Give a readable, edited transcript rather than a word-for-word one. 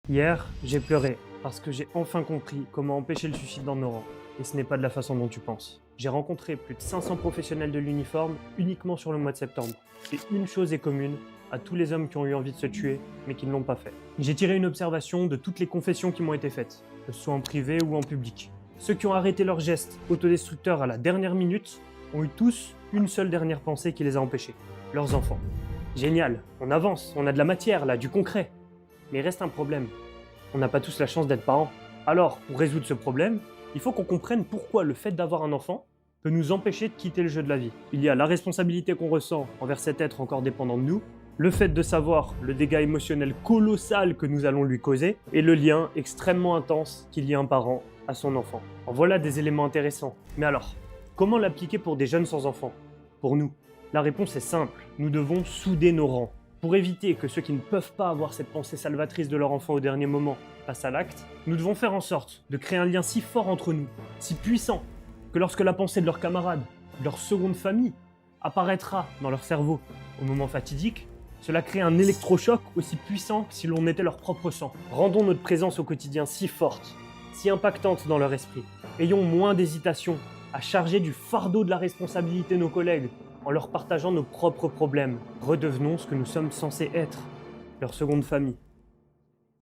Hier, j'ai pleuré parce que j'ai enfin compris comment empêcher le suicide dans nos rangs. Et ce n'est pas de la façon dont tu penses. J'ai rencontré plus de 500 professionnels de l'uniforme uniquement sur le mois de septembre. Et une chose est commune à tous les hommes qui ont eu envie de se tuer, mais qui ne l'ont pas fait. J'ai tiré une observation de toutes les confessions qui m'ont été faites, que ce soit en privé ou en public. Ceux qui ont arrêté leurs gestes autodestructeurs à la dernière minute ont eu tous une seule dernière pensée qui les a empêchés. Leurs enfants. Génial, on avance, on a de la matière là, du concret. Mais il reste un problème. On n'a pas tous la chance d'être parents. Alors, pour résoudre ce problème, il faut qu'on comprenne pourquoi le fait d'avoir un enfant peut nous empêcher de quitter le jeu de la vie. Il y a la responsabilité qu'on ressent envers cet être encore dépendant de nous, le fait de savoir le dégât émotionnel colossal que nous allons lui causer, et le lien extrêmement intense qu'il y a un parent à son enfant. En voilà des éléments intéressants. Mais alors, comment l'appliquer pour des jeunes sans enfants? Pour nous, la réponse est simple. Nous devons souder nos rangs. Pour éviter que ceux qui ne peuvent pas avoir cette pensée salvatrice de leur enfant au dernier moment passent à l'acte, nous devons faire en sorte de créer un lien si fort entre nous, si puissant, que lorsque la pensée de leurs camarades, de leur seconde famille, apparaîtra dans leur cerveau au moment fatidique, cela crée un électrochoc aussi puissant que si l'on était leur propre sang. Rendons notre présence au quotidien si forte, si impactante dans leur esprit. Ayons moins d'hésitation à charger du fardeau de la responsabilité nos collègues, en leur partageant nos propres problèmes. Redevenons ce que nous sommes censés être, leur seconde famille.